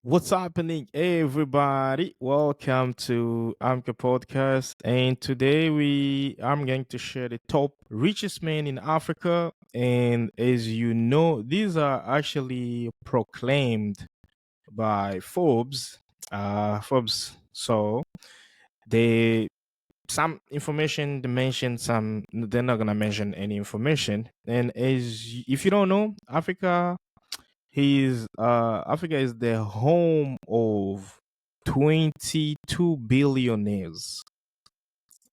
What's happening, everybody? Welcome to AMKA podcast. And today I'm going to share the top richest men in Africa. And as you know, these are actually proclaimed by Forbes. Forbes. So they some information they mention, some they're not gonna mention any information. And if you don't know, Africa is the home of 22 billionaires.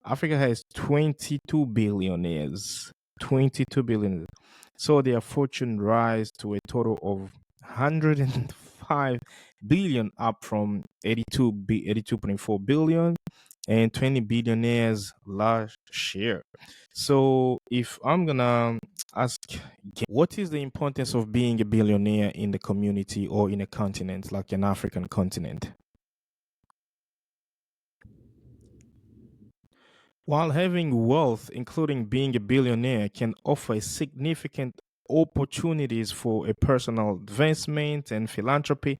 Africa has 22 billionaires. 22 billion. So their fortune rise to a total of 105 billion, up from 82.4 billion and 20 billionaires last year. So if I'm gonna ask, what is the importance of being a billionaire in the community or in a continent like an African continent? While having wealth, including being a billionaire, can offer significant opportunities for a personal advancement and philanthropy,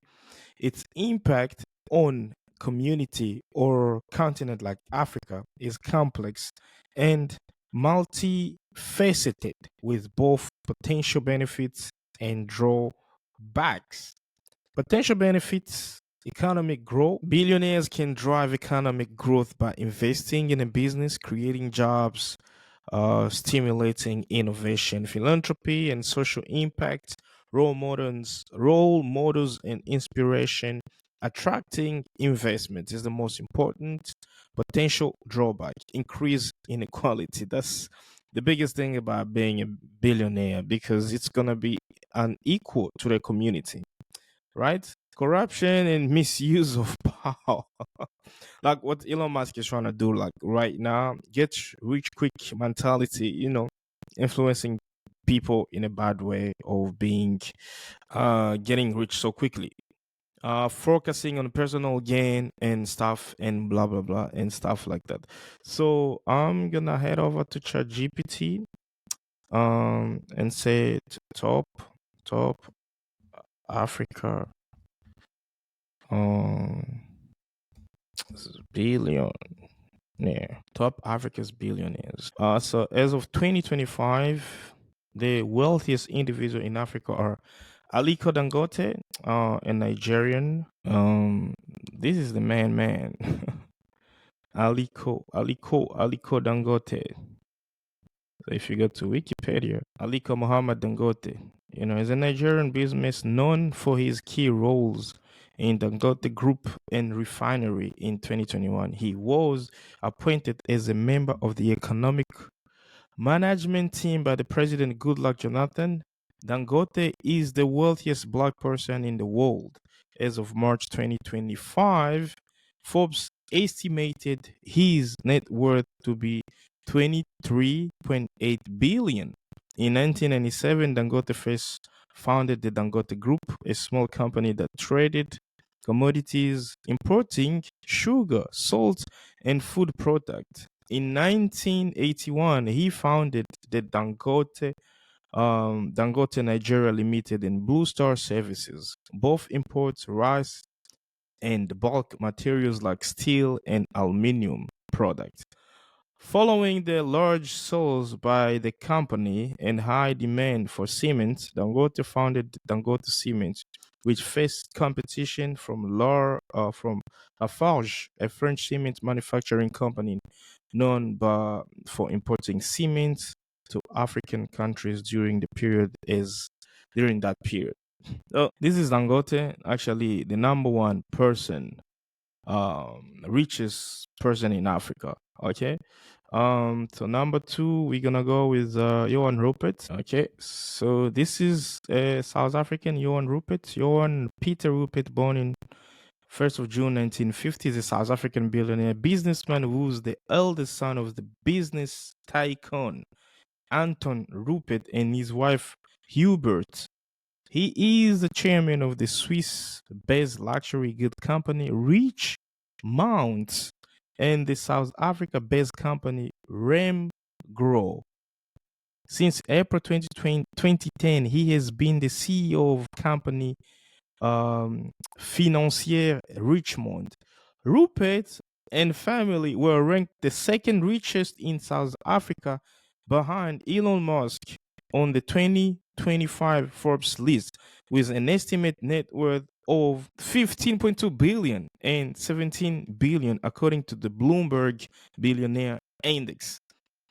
its impact on community or continent like Africa is complex and multifaceted, with both potential benefits and drawbacks. Potential benefits: economic growth. Billionaires can drive economic growth by investing in a business, creating jobs, stimulating innovation, philanthropy, and social impact. Role models, and inspiration. Attracting investment is the most important. Potential drawback: increase inequality. That's the biggest thing about being a billionaire, because it's gonna be unequal to the community, right? Corruption and misuse of power. Like what Elon Musk is trying to do, like right now, get rich quick mentality, influencing people in a bad way of being getting rich so quickly. Focusing on personal gain and stuff and blah blah blah and stuff like that. So I'm gonna head over to ChatGPT and say top Africa um billionaire. Top Africa's billionaires. So as of 2025, the wealthiest individual in Africa are Aliko Dangote, a Nigerian. This is the man. Aliko Dangote. So if you go to Wikipedia, Aliko Muhammad Dangote, is a Nigerian business known for his key roles in Dangote Group and Refinery. In 2021, he was appointed as a member of the economic management team by the President Goodluck Jonathan. Dangote is the wealthiest black person in the world. As of March 2025, Forbes estimated his net worth to be 23.8 billion. In 1997, Dangote first founded the Dangote Group, a small company that traded commodities, importing sugar, salt, and food products. In 1981, he founded the Dangote Nigeria Limited and Blue Star Services. Both imports rice and bulk materials like steel and aluminum products. Following the large sales by the company and high demand for cement, Dangote founded Dangote Cement, which faced competition from Lafarge, a French cement manufacturing company known for importing cement to African countries during that period. So this is Dangote, actually the number one person, richest person in Africa. Okay. So number two, we're gonna go with Johan Rupert. Okay, so this is a South African, Johan Rupert. Johan Peter Rupert, born in 1st of June 1950, is a South African billionaire businessman who's the eldest son of the business tycoon Anton Rupert and his wife Hubert. He is the chairman of the Swiss-based luxury good company Richemont and the South Africa-based company Remgro. Since April 2010, he has been the CEO of company financière Richmond. Rupert and family were ranked the second richest in South Africa behind Elon Musk on the 2025 Forbes list with an estimated net worth of 15.2 billion and 17 billion according to the Bloomberg Billionaire Index.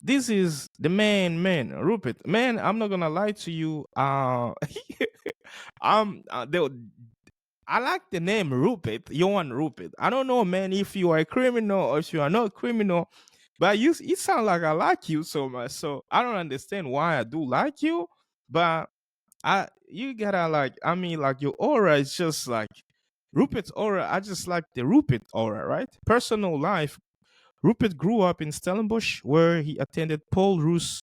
This is the Rupert. Man, I'm not gonna lie to you. I'm I like the name Rupert, Johan Rupert. I don't know, man, if you are a criminal or if you are not a criminal, but it sounds like I like you so much. So I don't understand why I do like you, but you gotta like, I mean, like your aura is just like Rupert's aura. I just like the Rupert aura, right? Personal life. Rupert grew up in Stellenbosch, where he attended Paul Roos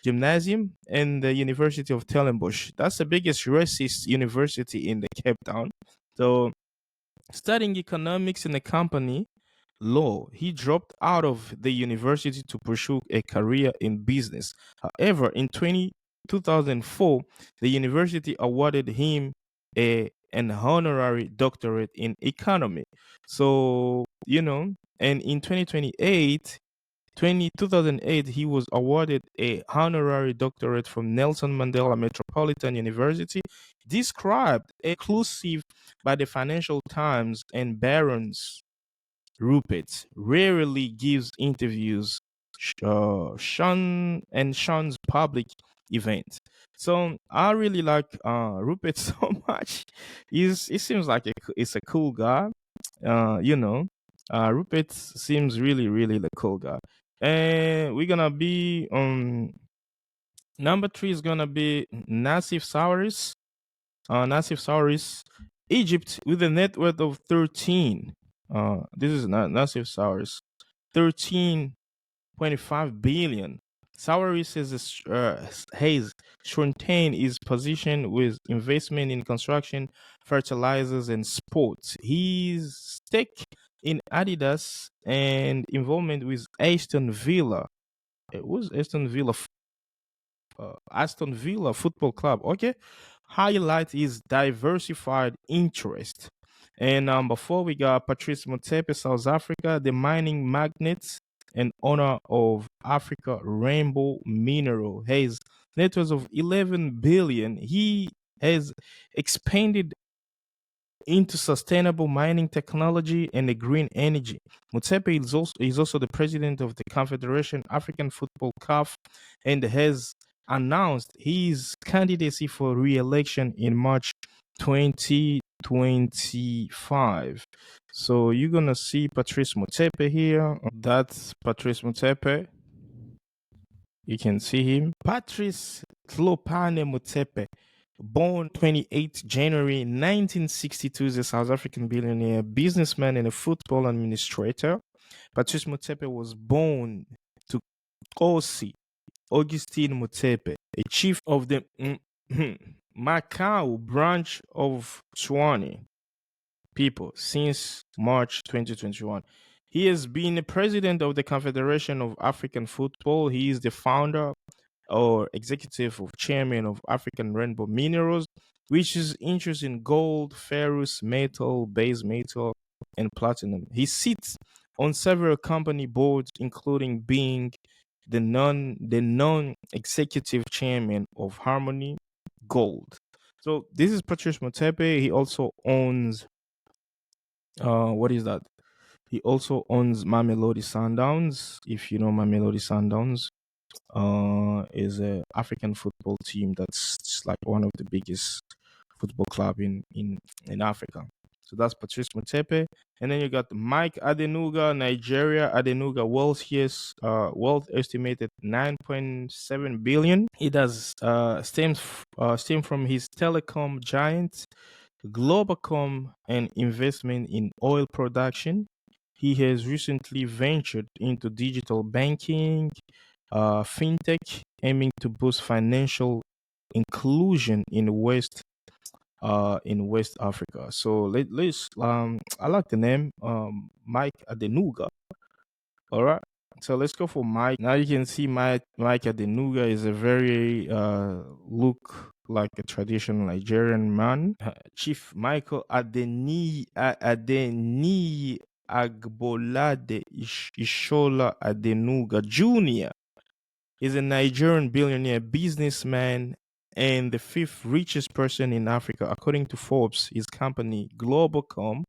Gymnasium and the University of Stellenbosch. That's the biggest racist university in the Cape Town. So, studying economics and company law, he dropped out of the university to pursue a career in business. However, in 2004, the university awarded him an honorary doctorate in economy. So, and in 2008, he was awarded a honorary doctorate from Nelson Mandela Metropolitan University, described exclusive by the Financial Times. And Barron's Rupert rarely gives interviews, Sean's public event. So I really like Rupert so much. It seems like it's a cool guy. Rupert seems really, really the cool guy. And we're gonna be number 3 is gonna be Nassif Sawiris. Nassif Sawiris, Egypt with a net worth of 13. This is not Nassif Sawiris, 13.5 billion. Sawiris says Hayes Shorten is positioned with investment in construction, fertilizers, and sports. His stake in Adidas and involvement with Aston Villa. It was Aston Villa Football Club. Okay, highlight his diversified interest. And number 4, we got Patrice Motsepe, South Africa, the mining magnate and owner of Africa Rainbow Mineral. Has net worth of 11 billion. He has expanded into sustainable mining technology and the green energy. Motsepe is also the president of the Confederation African Football CAF and has announced his candidacy for re-election in March 2025. So you're gonna see Patrice Motsepe here. That's Patrice Motsepe. You can see him. Patrice Tlopane Motsepe, born 28 January 1962, is a South African billionaire, businessman, and a football administrator. Patrice Motsepe was born to Kosi Augustine Motsepe, a chief of the Macau branch of Tswane people since March 2021. He has been the president of the Confederation of African Football. He is the founder or executive of chairman of African Rainbow Minerals, which is interested in gold, ferrous metal, base metal, and platinum. He sits on several company boards, including being the non-executive chairman of Harmony Gold. So this is Patrice Motsepe. He also owns what is that? He also owns Mamelodi Sundowns. If you know Mamelodi Sundowns, is a African football team that's just like one of the biggest football club in Africa. So that's Patrice Motsepe. And then you got Mike Adenuga, Nigeria. Adenuga wealth estimated 9.7 billion. It does stem from his telecom giant Globacom and investment in oil production. He has recently ventured into digital banking, fintech, aiming to boost financial inclusion in West Africa. So let's I like the name Mike Adenuga. All right. So let's go for Mike. Now you can see Mike Adenuga is a very look like a traditional Nigerian man. Chief Michael Adeni Agbolade Ishola Adenuga Jr. is a Nigerian billionaire businessman and the fifth richest person in Africa, according to Forbes. His company, Globalcom,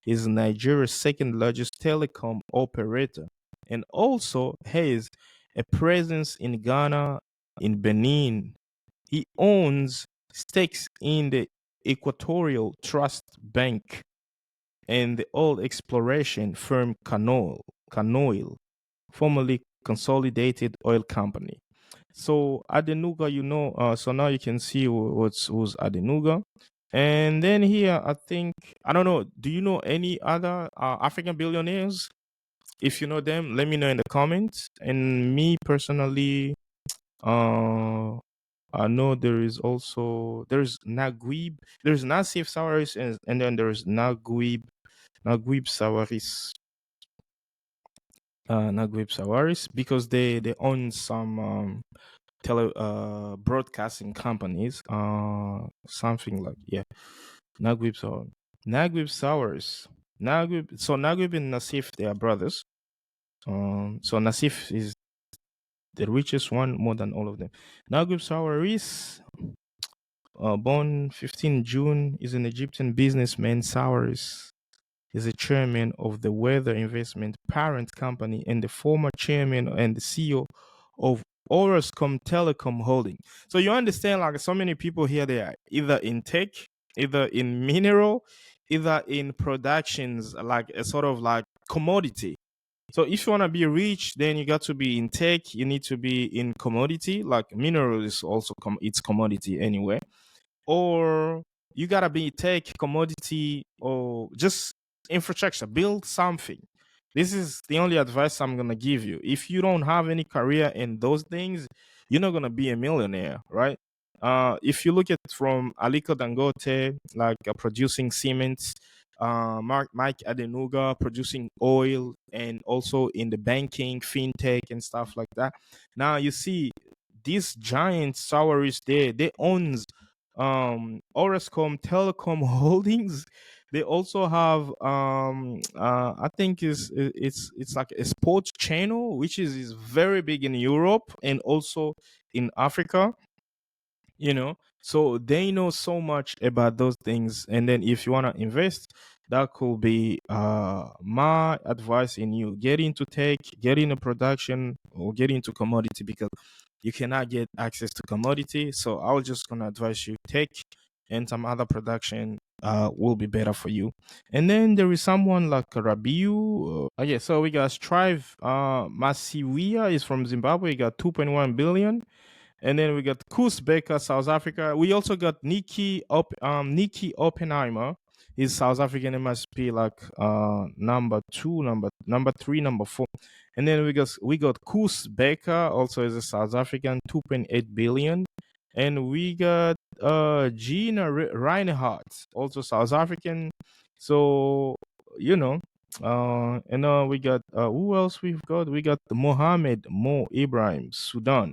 is Nigeria's second largest telecom operator and also has a presence in Ghana, in Benin. He owns stakes in the Equatorial Trust Bank and the oil exploration firm Canoil, formerly Consolidated Oil Company. So Adenuga, so now you can see who's Adenuga. And then here, I think, I don't know, do you know any other African billionaires? If you know them, let me know in the comments. And me personally, uh, I know there's Naguib, there's Nassif Sawaris, and then there's Naguib Sawaris, Naguib Sawaris, because they own some broadcasting companies, something like, yeah, Naguib Sawaris, Naguib Sawaris, Naguib and Nassif, they are brothers. So Nassif is the richest one, more than all of them. Naguib Sawaris, born 15 June, is an Egyptian businessman. Sawaris is the chairman of the Weather Investment parent company and the former chairman and the CEO of Orascom Telecom Holding. So you understand, like, so many people here, they are either in tech, either in mineral, either in productions, like a sort of like commodity. So if you want to be rich, then you got to be in tech. You need to be in commodity. Like mineral is also it's commodity anyway. Or you gotta be tech, commodity, or just infrastructure. Build something. This is the only advice I'm gonna give you. If you don't have any career in those things, you're not gonna be a millionaire, right? If you look at from Aliko Dangote, like producing cement, Mike Adenuga producing oil, and also in the banking, fintech, and stuff like that. Now you see these giant salaries there. They owns Orascom Telecom Holdings. They also have I think it's like a sports channel which is very big in Europe and also in Africa, so they know so much about those things. And then if you want to invest, that could be my advice in you: get into tech, get into production, or get into commodity, because you cannot get access to commodity. So I was just gonna advise you tech and some other production will be better for you. And then there is someone like Rabiu. Okay, so we got Strive Masiwia is from Zimbabwe. He got 2.1 billion. And then we got Koos Baker, South Africa. We also got Nikki Oppenheimer. He's South African. It must be like number two, number three, number four. And then we got Koos Baker, also is a South African, 2.8 billion. And we got Gina Reinhardt, also South African. So and we got who else we've got? We got Mohammed Mo Ibrahim, Sudan.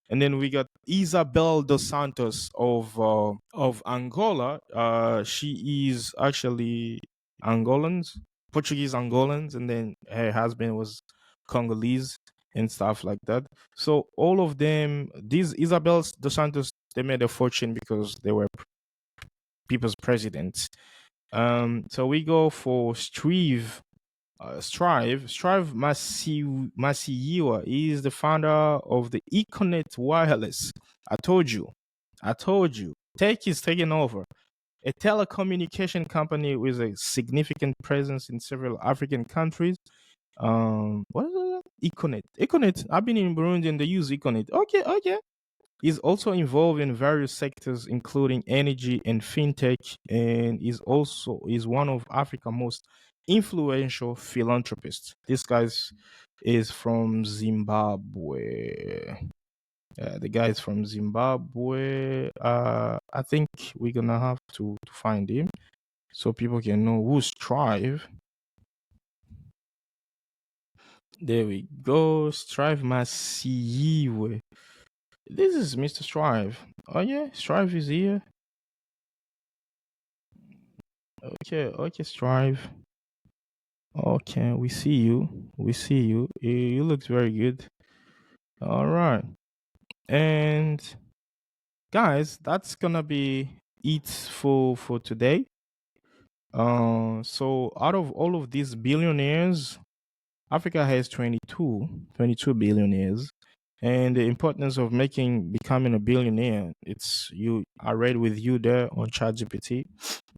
And then we got Isabel dos Santos of Angola. She is actually Angolans, Portuguese Angolans, and then her husband was Congolese and stuff like that. So all of them, these Isabel dos Santos, they made a fortune because they were people's presidents. So we go for Strive Masiyiwa is the founder of the Econet Wireless. I told you. Tech is taking over. A telecommunication company with a significant presence in several African countries. What is it? Econet. Econet. I've been in Burundi and they use Econet. Okay. Is also involved in various sectors, including energy and fintech, and is one of Africa's most influential philanthropists. This guy is from Zimbabwe. The guy is from Zimbabwe. I think we're gonna have to find him so people can know who's Strive. There we go. Strive Masiyiwe. This is Mr. Strive. Oh yeah, Strive is here. Okay, okay, Strive. Okay, we see you. We see you. You look very good. All right. And guys, that's gonna be it for today. So out of all of these billionaires, Africa has 22 billionaires. And the importance of becoming a billionaire, it's you. I read with you there on ChatGPT,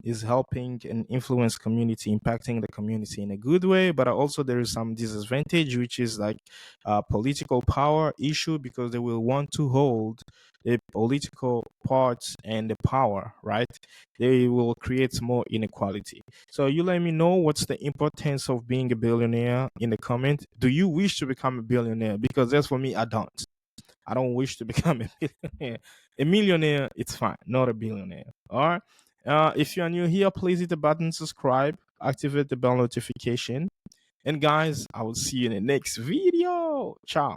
is helping and influence community, impacting the community in a good way. But also there is some disadvantage, which is like political power issue, because they will want to hold the political parts and the power, right? They will create more inequality. So you let me know what's the importance of being a billionaire in the comment. Do you wish to become a billionaire? Because that's for me, I don't. I don't wish to become a billionaire. A millionaire, it's fine, not a billionaire. All right. If you are new here, please hit the button, subscribe, activate the bell notification. And guys, I will see you in the next video. Ciao.